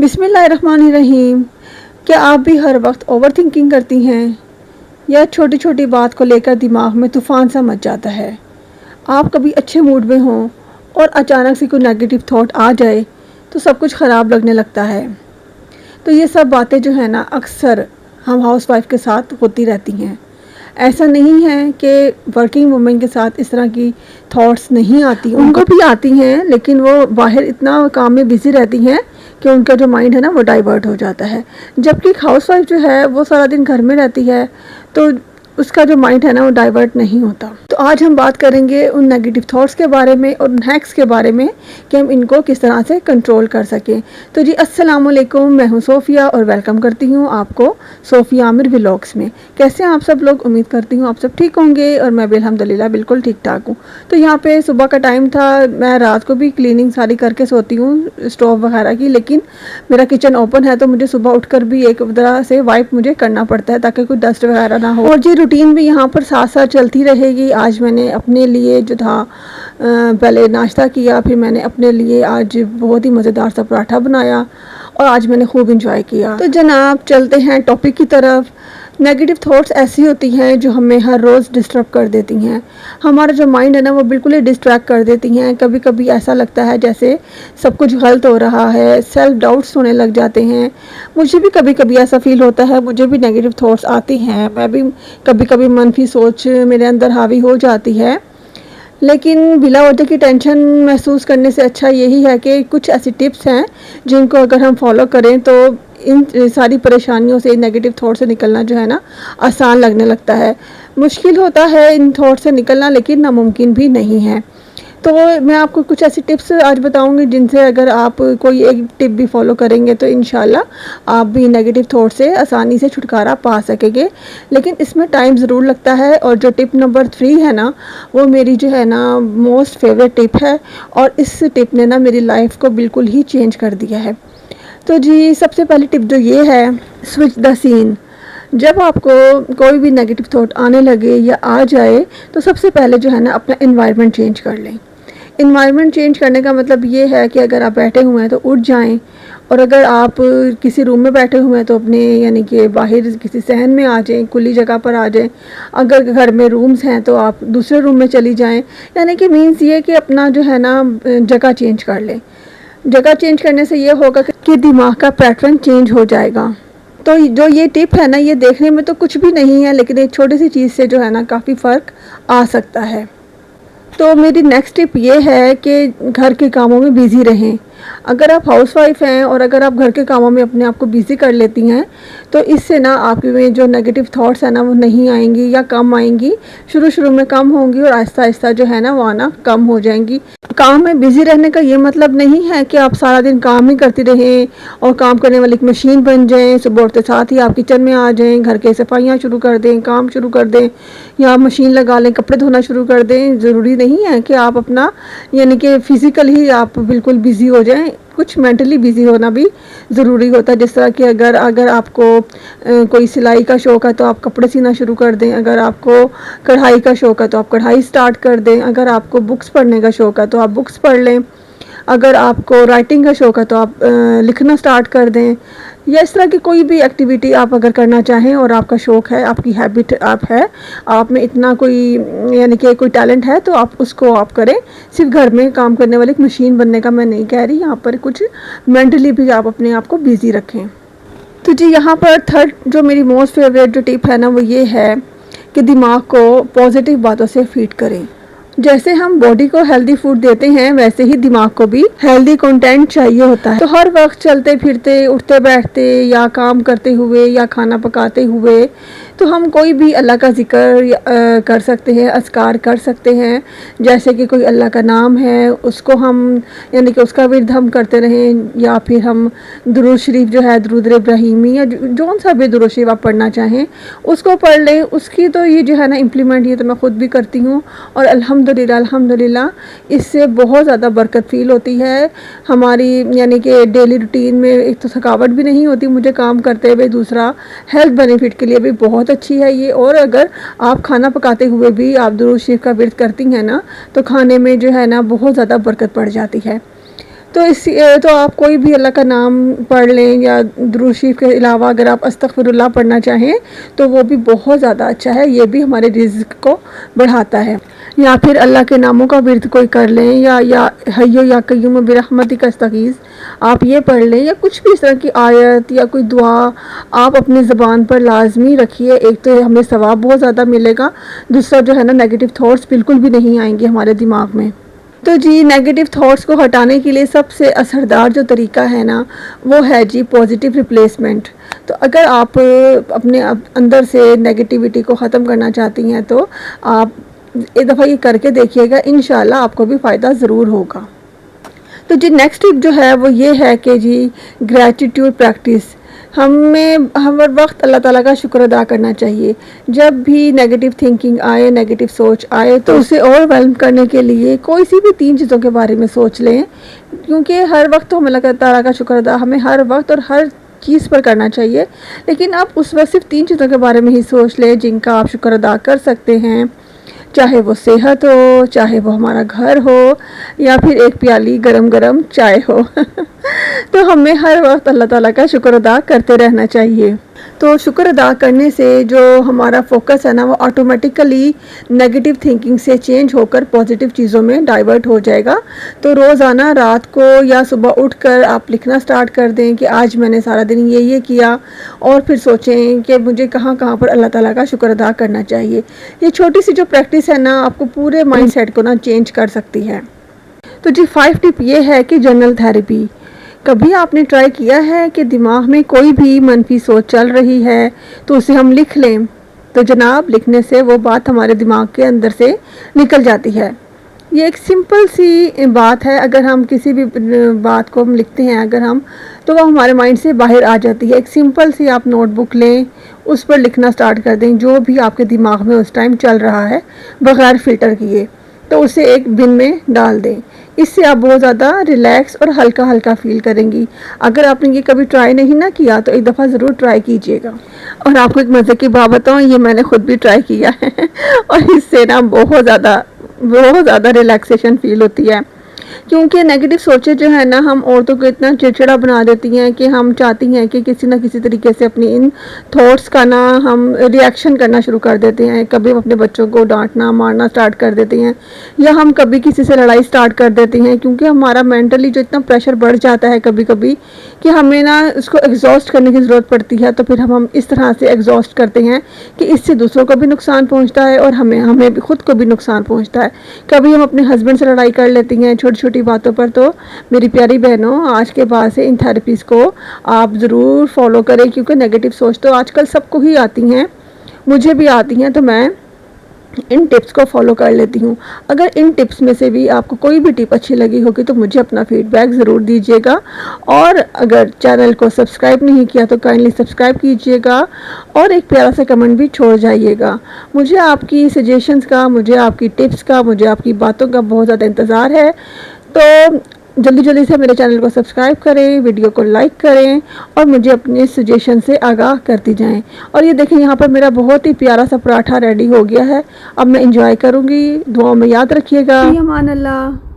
बिस्मिल्लाहिर्रहमानिर्रहीम। क्या आप भी हर वक्त ओवर थिंकिंग करती हैं या छोटी छोटी बात को लेकर दिमाग में तूफ़ान सा मच जाता है? आप कभी अच्छे मूड में हों और अचानक से कोई नेगेटिव थॉट आ जाए तो सब कुछ ख़राब लगने लगता है। तो ये सब बातें जो है ना, अक्सर हम हाउसवाइफ के साथ होती रहती हैं। ऐसा नहीं है कि वर्किंग वुमेन के साथ इस तरह की थॉट्स नहीं आती, उनको भी आती हैं, लेकिन वो बाहर इतना काम में बिज़ी रहती हैं कि उनका जो माइंड है ना वो डाइवर्ट हो जाता है। जबकि एक हाउसवाइफ जो है वो सारा दिन घर में रहती है, तो उसका जो माइंड है ना वो डाइवर्ट नहीं होता। तो आज हम बात करेंगे उन नेगेटिव थॉट्स के बारे में और हैक्स के बारे में कि हम इनको किस तरह से कंट्रोल कर सकें। तो जी अस्सलाम वालेकुम, मैं हूं सोफ़िया और वेलकम करती हूं आपको सोफ़िया आमिर व्लॉग्स में। कैसे हैं आप सब लोग? उम्मीद करती हूं आप सब ठीक होंगे और मैं भी अल्हम्दुलिल्लाह बिल्कुल ठीक ठाक हूँ। तो यहाँ पे सुबह का टाइम था, मैं रात को भी क्लीनिंग सारी करके सोती हूँ स्टोव वगैरह की, लेकिन मेरा किचन ओपन है तो मुझे सुबह उठकर भी एक तरह से वाइप मुझे करना पड़ता है ताकि कोई डस्ट वगैरह ना हो। और जी रूटीन भी यहाँ पर साथ साथ चलती रहेगी। आज मैंने अपने लिए जो था पहले नाश्ता किया, फिर मैंने अपने लिए आज बहुत ही मज़ेदार सा पराठा बनाया और आज मैंने खूब इंजॉय किया। तो जनाब चलते हैं टॉपिक की तरफ। नेगेटिव थॉट्स ऐसी होती हैं जो हमें हर रोज़ डिस्टर्ब कर देती हैं। हमारा जो माइंड है ना वो बिल्कुल ही डिस्ट्रैक्ट कर देती हैं। कभी कभी ऐसा लगता है जैसे सब कुछ गलत हो रहा है, सेल्फ डाउट्स होने लग जाते हैं। मुझे भी कभी कभी ऐसा फील होता है, मुझे भी नेगेटिव थॉट्स आती हैं, मैं भी कभी कभी मनफी सोच मेरे अंदर हावी हो जाती है। लेकिन बिला वजह की टेंशन महसूस करने से अच्छा यही है कि कुछ ऐसी टिप्स हैं जिनको अगर हम फॉलो करें तो इन सारी परेशानियों से, नेगेटिव थॉट से निकलना जो है ना आसान लगने लगता है। मुश्किल होता है इन थॉट से निकलना, लेकिन नामुमकिन भी नहीं है। तो मैं आपको कुछ ऐसी टिप्स आज बताऊंगी जिनसे अगर आप कोई एक टिप भी फॉलो करेंगे तो इंशाल्लाह आप भी नेगेटिव थॉट से आसानी से छुटकारा पा सकेंगे। लेकिन इसमें टाइम ज़रूर लगता है। और जो टिप नंबर 3 है ना, वो मेरी जो है ना मोस्ट फेवरेट टिप है और इस टिप ने ना मेरी लाइफ को बिल्कुल ही चेंज कर दिया है। तो जी सबसे पहली टिप जो ये है, स्विच द सीन। जब आपको कोई भी नेगेटिव थॉट आने लगे या आ जाए तो सबसे पहले जो है ना अपना एनवायरनमेंट चेंज कर लें। इन्वायरमेंट चेंज करने का मतलब ये है कि अगर आप बैठे हुए हैं तो उठ जाएं, और अगर आप किसी रूम में बैठे हुए हैं तो अपने यानी कि बाहर किसी सहन में आ जाएं, खुली जगह पर आ जाएं। अगर घर में रूम्स हैं तो आप दूसरे रूम में चली जाएं। यानी कि मीन्स ये कि अपना जो है ना जगह चेंज कर लें। जगह चेंज करने से ये होगा कि दिमाग का पैटर्न चेंज हो जाएगा। तो जो ये टिप है ना, ये देखने में तो कुछ भी नहीं है, लेकिन एक छोटी सी चीज़ से जो है ना काफ़ी फ़र्क आ सकता है। तो मेरी नेक्स्ट टिप ये है कि घर के कामों में बिज़ी रहें। अगर आप हाउसवाइफ हैं और अगर आप घर के कामों में अपने आप को बिज़ी कर लेती हैं तो इससे ना आपके में जो नेगेटिव थॉट्स हैं ना वो नहीं आएंगी या कम आएंगी। शुरू में कम होंगी और आहिस्ता आहिस्ता जो है ना वो आना कम हो जाएंगी। काम में बिज़ी रहने का ये मतलब नहीं है कि आप सारा दिन काम ही करती रहें और काम करने वाली एक मशीन बन जाएं। सुबह उठते साथ ही आप किचन में आ जाएं, घर के सफाइयाँ शुरू कर दें, काम शुरू कर दें, या मशीन लगा लें, कपड़े धोना शुरू कर दें। ज़रूरी नहीं है कि आप अपना यानी कि फ़िज़िकल ही आप बिल्कुल बिज़ी हो जाएं, कुछ मेंटली बिज़ी होना भी ज़रूरी होता है। जिस तरह कि अगर आपको कोई सिलाई का शौक़ है तो आप कपड़े सीना शुरू कर दें। अगर आपको कढ़ाई का शौक़ है तो आप कढ़ाई स्टार्ट कर दें। अगर आपको बुक्स पढ़ने का शौक़ है तो आप बुक्स पढ़ लें। अगर आपको राइटिंग का शौक़ है तो आप लिखना स्टार्ट कर दें। या इस तरह की कोई भी एक्टिविटी आप अगर करना चाहें और आपका शौक़ है, आपकी हैबिट आप है, आप में इतना कोई यानी कि कोई टैलेंट है तो आप उसको आप करें। सिर्फ घर में काम करने वाली एक मशीन बनने का मैं नहीं कह रही, यहाँ पर कुछ मेंटली भी आप अपने आप को बिज़ी रखें। तो जी यहाँ पर थर्ड जो मेरी मोस्ट फेवरेट जो टिप है ना वो ये है कि दिमाग को पॉजिटिव बातों से फीड करें। जैसे हम बॉडी को हेल्दी फूड देते हैं वैसे ही दिमाग को भी हेल्दी कंटेंट चाहिए होता है। तो हर वक्त चलते फिरते, उठते बैठते या काम करते हुए या खाना पकाते हुए तो हम कोई भी अल्लाह का जिक्र कर सकते हैं, अस्कार कर सकते हैं। जैसे कि कोई अल्लाह का नाम है उसको हम यानी कि उसका विर्द हम करते रहें, या फिर हम दुरूद शरीफ जो है, दुरूद इब्राहिमी या जौन सा भी दुरूद शरीफ आप पढ़ना चाहें उसको पढ़ लें। उसकी तो ये जो है ना इम्प्लीमेंट ये तो मैं ख़ुद भी करती हूँ और अल्हम्दुलिल्लाह इससे बहुत ज़्यादा बरकत फ़ील होती है हमारी यानी कि डेली रूटीन में। एक तो थकावट भी नहीं होती मुझे काम करते हुए, दूसरा हेल्थ बेनिफिट के लिए भी बहुत अच्छी है ये। और अगर आप खाना पकाते हुए भी आप दुरूद शरीफ का विर्द करती हैं ना तो खाने में जो है ना बहुत ज़्यादा बरकत पड़ जाती है। तो आप कोई भी अल्लाह का नाम पढ़ लें या दुरूद शरीफ के अलावा अगर आप अस्तगफिरुल्लाह पढ़ना चाहें तो वो भी बहुत ज़्यादा अच्छा है, ये भी हमारे रिज़्क़ को बढ़ाता है। या फिर अल्लाह के नामों का विर्द कोई कर लें या हय्यो या कय्यूम बिरहमतिक अस्तगीज़ आप ये पढ़ लें, या कुछ भी इस तरह की आयत या कोई दुआ आप अपनी ज़बान पर लाजमी रखिए। एक तो हमें सवाब बहुत ज़्यादा मिलेगा, दूसरा जो है ना नेगेटिव थॉट्स बिल्कुल भी नहीं आएंगे हमारे दिमाग में। तो जी नेगेटिव थॉट्स को हटाने के लिए सबसे असरदार जो तरीका है ना वो है जी पॉजिटिव रिप्लेसमेंट। तो अगर आप अपने अंदर से नेगेटिविटी को ख़त्म करना चाहती हैं तो आप एक दफ़ा ये करके देखिएगा, इंशाल्लाह आपको भी फ़ायदा ज़रूर होगा। तो जी नेक्स्ट टिप जो है वो ये है कि जी ग्रैटिट्यूड प्रैक्टिस। हमें हर वक्त अल्लाह ताला का शुक्र अदा करना चाहिए। जब भी नेगेटिव थिंकिंग आए, नेगेटिव सोच आए तो उसे ओवरवेल्म करने के लिए कोई सी भी 3 चीज़ों के बारे में सोच लें, क्योंकि हर वक्त तो हमें अल्लाह ताला का शुक्र अदा हमें हर वक्त और हर चीज़ पर करना चाहिए, लेकिन आप उस वक्त सिर्फ 3 चीज़ों के बारे में ही सोच लें जिनका आप शुक्र अदा कर सकते हैं। चाहे वो सेहत हो, चाहे वो हमारा घर हो, या फिर एक प्याली गरम गरम चाय हो तो हमें हर वक्त अल्लाह ताला का शुक्र अदा करते रहना चाहिए। तो शुक्र अदा करने से जो हमारा फोकस है ना वो ऑटोमेटिकली नेगेटिव थिंकिंग से चेंज होकर पॉजिटिव चीज़ों में डाइवर्ट हो जाएगा। तो रोज़ाना रात को या सुबह उठकर आप लिखना स्टार्ट कर दें कि आज मैंने सारा दिन ये किया, और फिर सोचें कि मुझे कहाँ कहाँ पर अल्लाह ताला का शुक्र अदा करना चाहिए। ये छोटी सी जो प्रैक्टिस है ना आपको पूरे माइंडसेट को ना चेंज कर सकती है। तो जी 5 टिप ये है कि जर्नल थेरेपी। कभी आपने ट्राई किया है कि दिमाग में कोई भी मनफी सोच चल रही है तो उसे हम लिख लें, तो जनाब लिखने से वो बात हमारे दिमाग के अंदर से निकल जाती है। ये एक सिंपल सी बात है, अगर हम किसी भी बात को हम लिखते हैं अगर हम तो वो हमारे माइंड से बाहर आ जाती है। एक सिंपल सी आप नोटबुक लें, उस पर लिखना स्टार्ट कर दें जो भी आपके दिमाग में उस टाइम चल रहा है बग़ैर फ़िल्टर किए, तो उसे एक बिन में डाल दें। इससे आप बहुत ज़्यादा रिलैक्स और हल्का हल्का फील करेंगी। अगर आपने ये कभी ट्राई नहीं ना किया तो एक दफ़ा ज़रूर ट्राई कीजिएगा। और आपको एक मज़े की बात बताऊँ, ये मैंने खुद भी ट्राई किया है और इससे ना बहुत ज़्यादा रिलैक्सेशन फील होती है, क्योंकि नेगेटिव सोचें जो है ना हम औरतों को इतना चिड़चिड़ा बना देती हैं कि हम चाहती हैं कि किसी ना किसी तरीके से अपनी इन थॉट्स का ना हम रिएक्शन करना शुरू कर देते हैं। कभी हम अपने बच्चों को डांटना मारना स्टार्ट कर देते हैं, या हम कभी किसी से लड़ाई स्टार्ट कर देते हैं, क्योंकि हमारा मेंटली जो इतना प्रेशर बढ़ जाता है कभी कभी कि हमें ना उसको एग्जॉस्ट करने की ज़रूरत पड़ती है। तो फिर हम इस तरह से एग्जॉस्ट करते हैं कि इससे दूसरों को भी नुकसान पहुँचता है और हमें खुद को भी नुकसान पहुँचता है। कभी हम अपने हस्बैंड से लड़ाई कर लेती हैं छोटी छोटी बातों पर। तो मेरी प्यारी बहनों, आज के बाद से इन थेरेपीज़ को आप ज़रूर फॉलो करें, क्योंकि नेगेटिव सोच तो आजकल सबको ही आती हैं, मुझे भी आती हैं, तो मैं इन टिप्स को फॉलो कर लेती हूँ। अगर इन टिप्स में से भी आपको कोई भी टिप अच्छी लगी होगी तो मुझे अपना फीडबैक ज़रूर दीजिएगा, और अगर चैनल को सब्सक्राइब नहीं किया तो काइंडली सब्सक्राइब कीजिएगा और एक प्यारा सा कमेंट भी छोड़ जाइएगा। मुझे आपकी सजेशंस का, मुझे आपकी टिप्स का, मुझे आपकी बातों का बहुत ज़्यादा इंतज़ार है। तो जल्दी से मेरे चैनल को सब्सक्राइब करें, वीडियो को लाइक करें और मुझे अपने सजेशन से आगाह करती जाएं। और ये देखें यहाँ पर मेरा बहुत ही प्यारा सा पराठा रेडी हो गया है, अब मैं इंजॉय करूँगी। दुआओं में याद रखिएगा। अमान अल्लाह।